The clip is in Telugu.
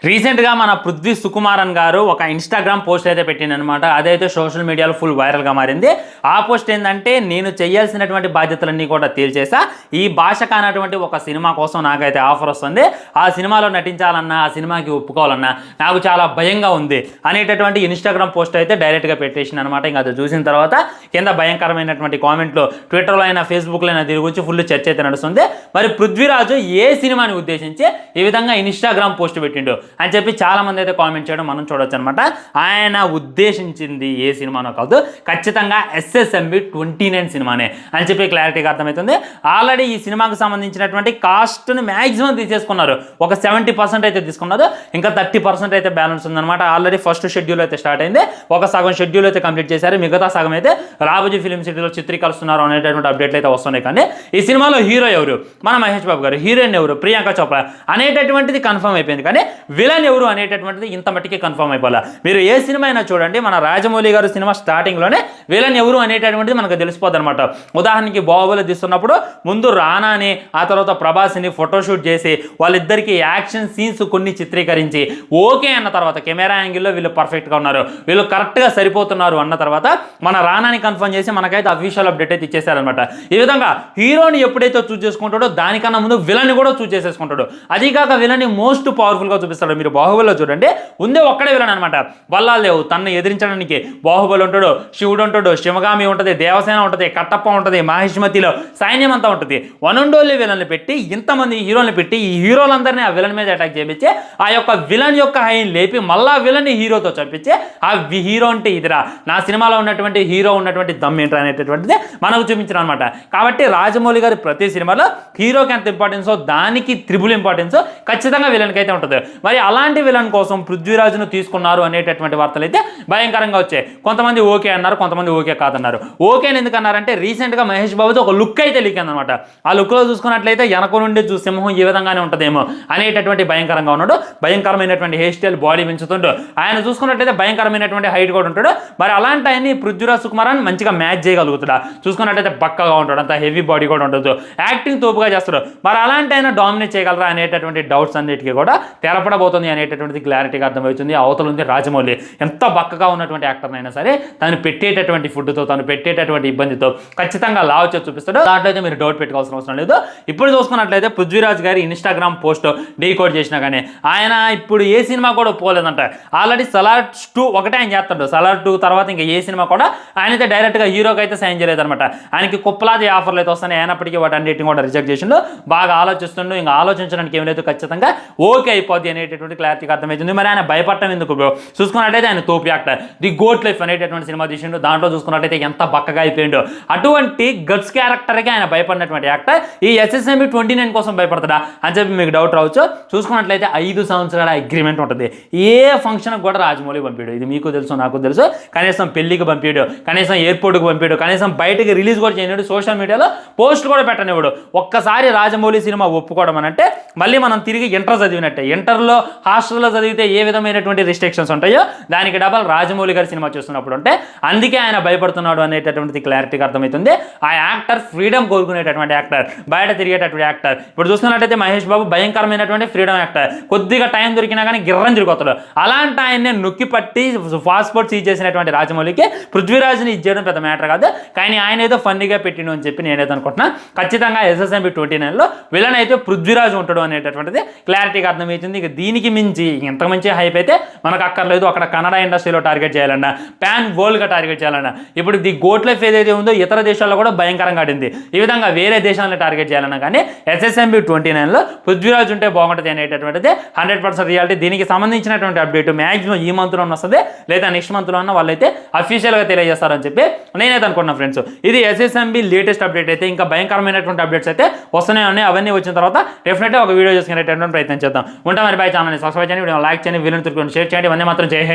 రీసెంట్గా మన పృథ్వీ సుకుమారన్ గారు ఒక ఇన్స్టాగ్రామ్ పోస్ట్ అయితే పెట్టిందనమాట. అదైతే సోషల్ మీడియాలో ఫుల్ వైరల్గా మారింది. ఆ పోస్ట్ ఏంటంటే, నేను చేయాల్సినటువంటి బాధ్యతలన్నీ కూడా తీర్చేసా, ఈ భాష కానటువంటి ఒక సినిమా కోసం నాకైతే ఆఫర్ వస్తుంది, ఆ సినిమాలో నటించాలన్నా ఆ సినిమాకి ఒప్పుకోవాలన్నా నాకు చాలా భయంగా ఉంది అనేటటువంటి ఇన్స్టాగ్రామ్ పోస్ట్ అయితే డైరెక్ట్గా పెట్టేసింది అనమాట. ఇంకా అది చూసిన తర్వాత కింద భయంకరమైనటువంటి కామెంట్లు ట్విట్టర్లో అయినా ఫేస్బుక్లో అయినా దీని గురించి ఫుల్ చర్చ అయితే నడుస్తుంది. మరి పృథ్వీరాజు ఏ సినిమాని ఉద్దేశించి ఈ విధంగా ఇన్స్టాగ్రామ్ పోస్ట్ పెట్టిండు అని చెప్పి చాలామంది అయితే కామెంట్ చేయడం మనం చూడొచ్చు అనమాట. ఆయన ఉద్దేశించింది ఏ సినిమానో కాదు, ఖచ్చితంగా SSMB 29 సినిమానే అని చెప్పి క్లారిటీగా అర్థమవుతుంది. ఆల్రెడీ ఈ సినిమాకు సంబంధించినటువంటి కాస్ట్ని మ్యాక్సిమం తీసేసుకున్నారు. ఒక 70% అయితే తీసుకున్నారు, ఇంకా 30% అయితే బ్యాలెన్స్ ఉందన్నమాట. ఆల్రెడీ ఫస్ట్ షెడ్యూల్ అయితే స్టార్ట్ అయింది, ఒక సగం షెడ్యూల్ అయితే కంప్లీట్ చేశారు, మిగతా సగం అయితే రాబోజీ ఫిల్మ్ సిటీలో చిత్రీకరిస్తున్నారు అనేటటువంటి అప్డేట్లు అయితే వస్తున్నాయి. కానీ ఈ సినిమాలో హీరో ఎవరు, మన మహేష్ బాబు గారు, హీరోయిన్ ఎవరు ప్రియాంక చోప్రా అనేటటువంటిది కన్ఫర్మ్ అయిపోయింది. కానీ విలన్ ఎవరు అనేటటువంటిది ఇంత మట్టికి కన్ఫర్మ్ అయిపోలే. మీరు ఏ సినిమా అయినా చూడండి, మన రాజమౌళి గారు సినిమా స్టార్టింగ్లోనే విలన్ ఎవరు అనేటటువంటిది మనకు తెలిసిపోద్ది అనమాట. ఉదాహరణకి బాహుబలి తీస్తున్నప్పుడు ముందు రానాని, ఆ తర్వాత ప్రభాస్ని ఫోటోషూట్ చేసి వాళ్ళిద్దరికి యాక్షన్ సీన్స్ కొన్ని చిత్రీకరించి ఓకే అన్న తర్వాత కెమెరా యాంగిల్లో వీళ్ళు పర్ఫెక్ట్గా ఉన్నారు, వీళ్ళు కరెక్ట్గా సరిపోతున్నారు అన్న తర్వాత మన రానాని కన్ఫర్మ్ చేసి మనకైతే అఫీషియల్ అప్డేట్ అయితే ఇచ్చేసారనమాట. ఈ విధంగా హీరోని ఎప్పుడైతే చూస్ చేసుకుంటాడో దానికన్నా ముందు విలన్ కూడా చూస్ చేసేసుకుంటాడు. అది కాక విలన్ మోస్ట్ పవర్ఫుల్గా చూపిస్తాడు. మీరు బాహుబలిలో చూడండి, ఉందే ఒక్కడే విలన్ అనమాట. బల్లాలు లేవు, తనను ఎదిరించడానికి బాహుబలి ఉంటాడు, శివుడు ఉంటాడు, శివగామి ఉంటుంది, దేవసేన ఉంటుంది, కట్టప్ప ఉంటుంది, మహిష్మతిలో సైన్యం అంతా ఉంటుంది. వన్ అండ్ ఓన్లీ విలన్లు పెట్టి ఇంతమంది హీరోలను పెట్టి ఈ హీరోలందరినీ ఆ విలన్ మీద అటాక్ చేయించి ఆ యొక్క విలన్ యొక్క హైని లేపి మళ్ళా విలన్ని హీరోతో చంపించి ఆ హీరో అంటే ఇదిరా, నా సినిమాలో ఉన్నటువంటి హీరో ఉన్నటువంటి దమ్ ఏంట్రా అనేటటువంటిది మనకు చూపించారు అనమాట. కాబట్టి రాజమౌళి గారి ప్రతి సినిమాలో హీరోకి ఎంత ఇంపార్టెన్సో దానికి త్రిబుల్ ఇంపార్టెన్స్ ఖచ్చితంగా విలన్కి అయితే ఉంటుంది. మరి అలాంటి విలన్ కోసం పృథ్వీరాజును తీసుకున్నారు అనేటటువంటి వార్తలు అయితే భయంకరంగా వచ్చాయి. కొంతమంది ఓకే అన్నారు, కొంతమంది ఓకే కాదన్నారు. ఓకే ఎందుకు అన్నారంటే, రీసెంట్గా మహేష్ బాబుతో ఒక లుక్ అయితే లీక్ అయిందనమాట. ఆ లుక్లో చూసుకున్నట్లయితే వెనక నుండి సింహం ఈ విధంగానే ఉంటుందేమో అనేటటువంటి భయంకరంగా ఉన్నాడు. భయంకరమైనటువంటి హెయిర్ స్టైల్, బాడీ పెంచుతుంటూ ఆయన చూసుకున్నట్లయితే భయంకరమైనటువంటి హైట్ కూడా ఉంటాడు. మరి అలాంటి ఆయన్ని పృథ్వీరాజ్ సుకుమారన్ మంచిగా మ్యాచ్ చేయగలుగుతాడా? చూసుకున్నట్లయితే బక్కగా ఉంటాడు, అంత హెవీ బాడీ కూడా ఉండదు, యాక్టింగ్ తోపుగా చేస్తాడు. మరి అలాంటి ఆయన డామినేట్ చేయగలరా అనేటటువంటి డౌట్స్ అన్నిటికీ కూడా తెరపడబోతుంది అనేటటువంటిది క్లారిటీగా అర్థమవుతుంది. అవతల ఉంది రాజమౌళి, ఎంత బక్కగా ఉన్నటువంటి యాక్టర్నైనా సరే తను పెట్టేటటువంటి ఫుడ్తో, తను పెట్టేటటువంటి ఇబ్బందితో ఖచ్చితంగా లావ్ చేసి చూపిస్తాడు. దాంట్లో అయితే మీరు డౌట్ పెట్టుకోవాల్సిన అవసరం లేదు. ఇప్పుడు చూసుకున్నట్లయితే పృథ్వీరాజ్ గారి ఇన్స్టాగ్రామ్ పోస్ట్ డీకోడ్ చేసినా కానీ ఆయన ఇప్పుడు ఏ సినిమా కూడా పోలేదంట. ఆల్రెడీ సలార్ 2 ఒకటే ఆయన చేస్తాడు, సలార్ 2 తర్వాత ఇంకా ఏ సినిమా కూడా ఆయనైతే డైరెక్ట్గా హీరోకి అయితే సైన్ చేయలేదన్నమాట. ఆయనకి కుప్పలాది ఆఫర్లు అయితే వస్తాయి, అయినప్పటికీ వాటి అన్నిటిని కూడా రిజెక్ట్ చేసిండు. బాగా ఆలోచిస్తుండు, ఇంకా ఆలోచించడానికి ఏం లేదు, ఖచ్చితంగా ఓకే అయిపోద్ది అనేటటువంటి క్లారిటీగా అర్థమవుతుంది. మరి ఆయన భయపడటం ఎందుకు బ్రో? చూసుకున్నట్లయితే ఆయన తోపు యాక్టర్, ది గోట్ లైఫ్ అనేటటువంటి సినిమా తీసిండు, దాంట్లో చూసుకున్నట్లయితే ఎంత బక్కగా అయిపోయిండు. అటువంటి గట్స్ క్యారెక్టర్కి ఆయన భయపడినటువంటి యాక్టర్ ఈ SSMB 29 కోసం భయపడతాడా అని చెప్పి మీకు డౌట్ రావచ్చు. చూసుకున్నట్లయితే 5 సంవత్సరాల అగ్రిమెంట్ ఉంటుంది. ఏ ఫంక్షన్కి కూడా రాజమౌళి పంపాడు, ఇది మీకు తెలుసు నాకు తెలుసు. కనీసం పెళ్లికి పంపాడు, కనీసం ఎయిర్పోర్ట్కి పంపాడు, కనీసం బయటకి రిలీజ్ కూడా చేయనివాడు, సోషల్ మీడియాలో పోస్ట్ కూడా పెట్టనివాడు. ఒక్కసారి రాజమౌళి సినిమా ఒప్పుకోవడం అని అంటే మళ్ళీ మనం తిరిగి ఇంటర్ చదివినట్టే. ఇంటర్లో హాస్టల్లో చదివితే ఏ విధమైనటువంటి రిస్ట్రిక్షన్స్ ఉంటాయో దానికి డబల్ రాజమౌళి గారి సినిమా చూస్తున్నప్పుడు ఉంటే, అందుకే ఆయన భయపడుతున్నాడు అనేటటువంటిది క్లారిటీగా అర్థమవుతుంది. ఆ యాక్టర్ ఫ్రీడమ్ కోరుకునేటటువంటి యాక్టర్, బయట తిరిగేటటువంటి యాక్టర్. ఇప్పుడు చూస్తున్నట్టయితే మహేష్ బాబు భయంకరమైనటువంటి ఫ్రీడమ్ యాక్టర్, కొద్దిగా టైం దొరికినా కానీ గిర్రం తిరిగిపోతాడు. అలాంటి ఆయన్ని నొక్కి పట్టి పాస్పోర్ట్ సీజ్ చేసినటువంటి రాజమౌళికి పృథ్వీరాజ్ని ఇచ్చేయడం పెద్ద మ్యాటర్ కాదు. కానీ ఆయన ఏదో ఫన్నీగా పెట్టిను అని చెప్పి నేనైతే అనుకుంటున్నా. ఖచ్చితంగా SSMB 29లో విలన్ అయితే పృథ్వీరాజ్ ఉంటాడు అనేటటువంటిది క్లారిటీగా అర్థమవుతుంది. ఇక దీనికి మించి ఇంత మంచి హైప్ అయితే మనకు అక్కర్లేదు. అక్కడ కన్నడ ఇండస్ట్రీలో టార్గెట్ చేయాలన్నా, పాన్ వరల్డ్గా టార్గెట్ చేయాలన్నా, ఇప్పుడు ది గోట్ లైఫ్ ఏదైతే ఉందో ఇతర దేశాల్లో కూడా భయంకరంగా ఆడింది. ఈ విధంగా వేరే దేశాలను టార్గెట్ చేయాలన్నా కానీ SSMB 29లో పృథ్వీరాజ్ ఉంటే బాగుంటుంది అనేటటువంటిది 100% రియాలిటీ. దీనికి సంబంధించినటువంటి అప్డేట్ మ్యాక్సిమం ఈ మంత్లో వస్తుంది, లేదా నెక్స్ట్ మంత్లో ఉన్న వాళ్ళైతే అఫీషియల్గా తెలియజేస్తారని చెప్పి నేనైతే అనుకున్నాను ఫ్రెండ్స్. ఇది SSMB లేటెస్ట్ అప్డేట్ అయితే. ఇంకా భయంకరమైనటువంటి అప్డేట్స్ అయితే వస్తూనే ఉన్నాయి. అవన్నీ వచ్చిన తర్వాత డెఫినెట్గా ఒక వీడియో చేసుకునేటటువంటి ప్రయత్నం చేద్దాం. ఉంటాం మరి. బై. ఛానల్ని సబ్స్క్రైబ్ చేయండి, వీడియో లైక్ చేయండి, వీడియోని తిరుగుని షేర్ చేయండి. ఇవన్నీ మాత్రం చేయండి.